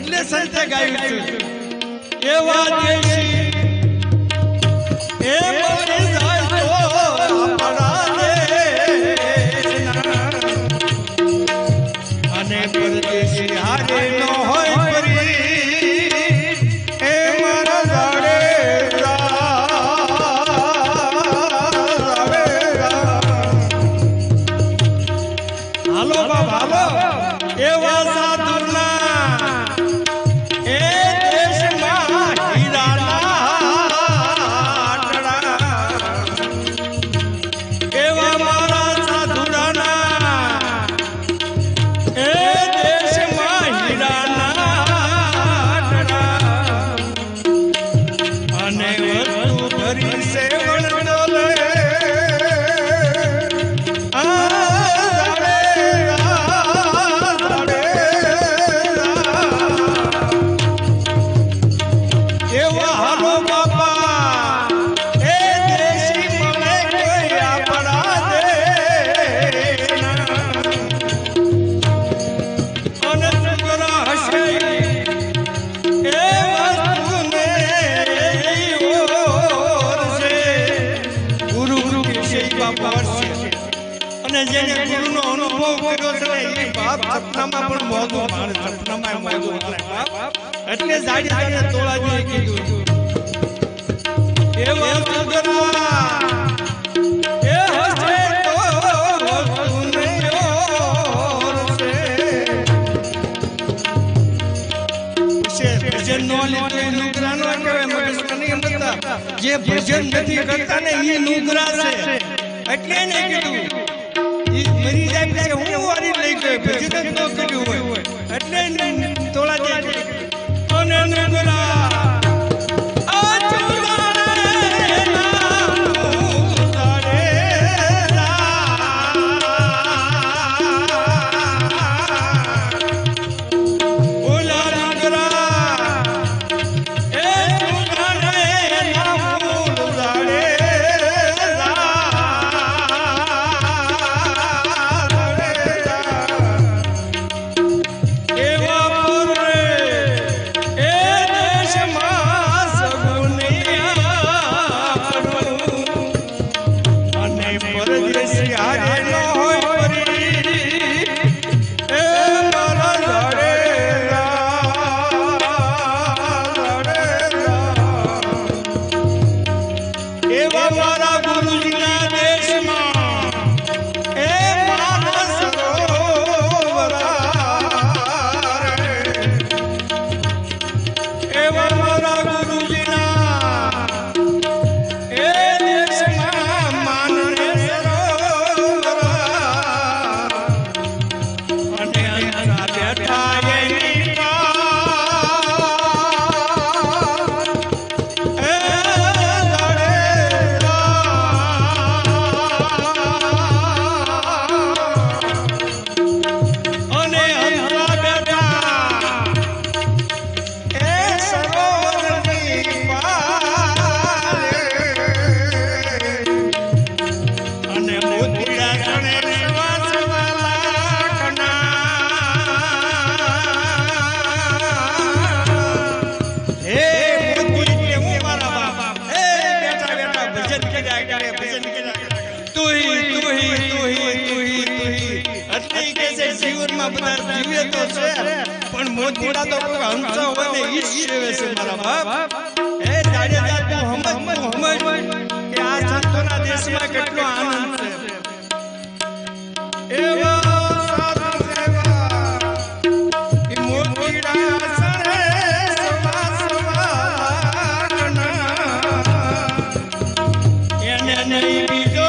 એટલે સંતે ગાયું છે એવા દેશી એ મરી જાય તો આપણા દેશના અને પરદેશી હારે ન હોય પરી એ મારા દાડે હાલો બાપ હાલો એવા સાધુના એ દેશમાં હીરાના આટડા એવા મારા સાધુરાના એ દેશમાં હીરાના આટડા અને વધુ ભરી સેવણ ડોલે અને જેને ગુરુનો અનુભવ કર્યો છે એ બાપ સપનામાં પણ મોઢું મારે સપનામાં મોઢું બાપ એટલે જાડી જાડીને તોળાજીએ કીધું એવા સુગરા એ હસે તો તુને ઓરસે ભજન નો લીધો એ નુગરા નો કહેવાય મગજમાં નહીં સમજતા જે ભજન નથી કરતા ને એ નુગરા છે એટલે ને કીધું મરી જાય પછી હું વારી લઈ ગયો ભજન જ ન કર્યું હોય એટલે તોળા જાય અને નગરા આ ચુરાણે નામ તારે ઓલા નગરા એ ચુરાણે નામ તારે જીવનમાં બધા જીવે તો છે પણ મોતીડા તો કોઈ હંસો હોય ને ઈ સેવે છે મારા બાપ એ જાડે જાતું હમજ કે આ સંતોના દેશમાં કેટલો આનંદ છે એવા સાધુ એવા ઈ મોતીડા સરે સવા સવારના એને નહીં બીજો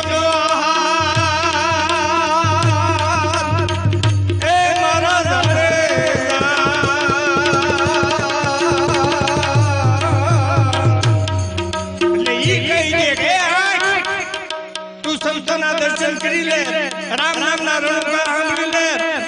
દર્શન કરી લે રામ નામના રણુકા સાંભળી લે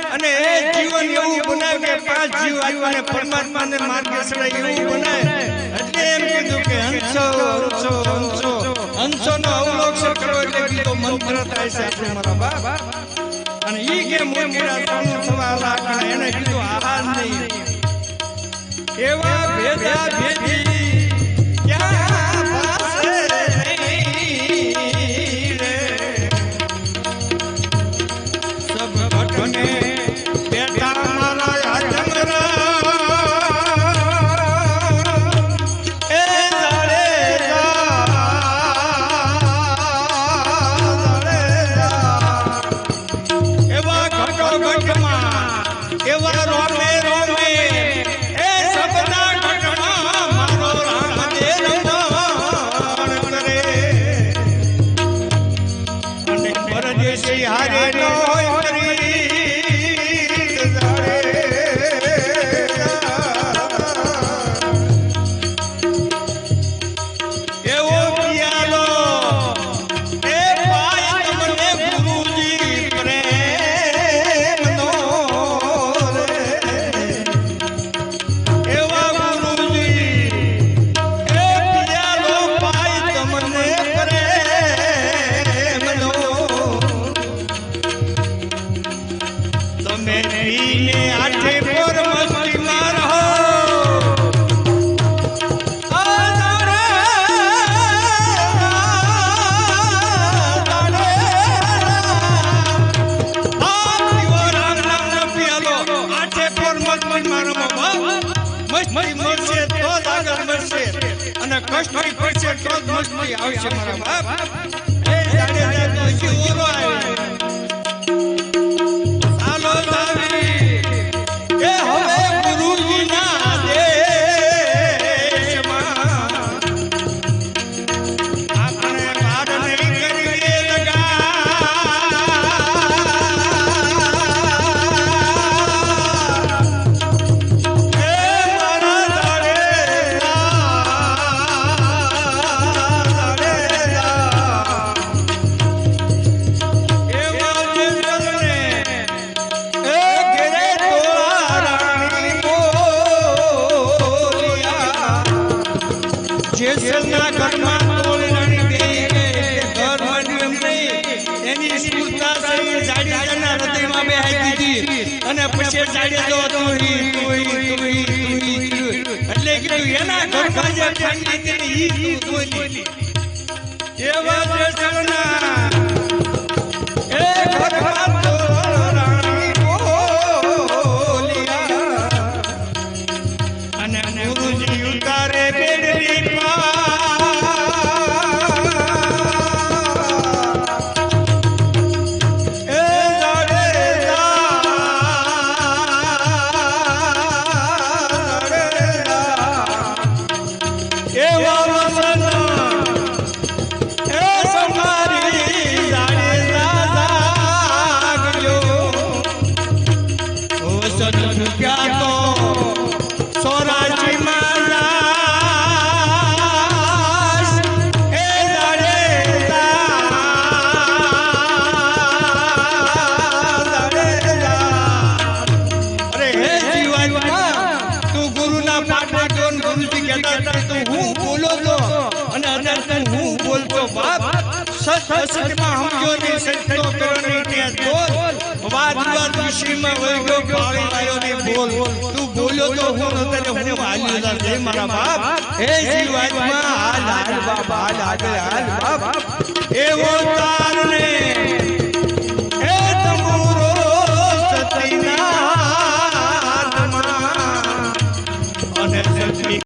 અને એ જીવન એવું બનાવે કે પાંચ જીવ આવ્યા પરમાત્માને માર્ગે ચડાય એવું બનાવે એટલે એમ કીધું કે હંસો હંસો હંસો હંસોનો અવલોકન કરો એટલે કીધું મંત્ર થાય છે આપણે મારા બાપ અને ઈ કે મોતીડા સોનું સવા લાખ એને કીધું આહાર નહીં એવા ભેદા ભેદી ક્યાં પાસે નહીં રે સબ ઘટને બેઠા મારા ચંદ્ર એ જાડે એવા ઘટો ઘટમાં એવા રોમે રોમે એ સબના ઘટમાં મારો રામદેવ રમણ કરે અને પરદેશી હારે નો કરી એવો પિયાલો એ પાય તમને ગુરુજી પ્રેમનો રે એવા ગુરુજી એ પિયાલો પાય તમને પ્રેમનો તમે પીને આઠે પર મસ્તીમાં રહો મસ્તી મળશે તો જ આગળ મળશે અને કષ્ટી પડશે તો જ મસ્તી આવશે મારા બાપ એ જાડેજા તો હજી ઓરો આવ્યો ચાલો લાવી એ હવે ગુરુજીના દેશમાં આપણે પાડને કરીએ લગા જેસલના ઘરમાં તોલણી બેહી ગઈ ઘર માંડ્યું એમ નહીં એની સ્ફૂર્તા સહી જાડેજાના હૃદયમાં બેહાઈ દીધી અને પછી જાડેજો તુહી એટલે કીધું એના ઘરમાં જે પંડિત ઈ બોલી એવા જેસલના એ ઘરમાં તોલણી બોલિયા અને ગુરુજી ઉતારે બેડરી બોલ્યો તો હું તને હું હાલ્યો જય મારા બાપ હે જીવાત્મા હાલ હાલ બાપ હાલ આગળ હાલ બાપ એવો તારને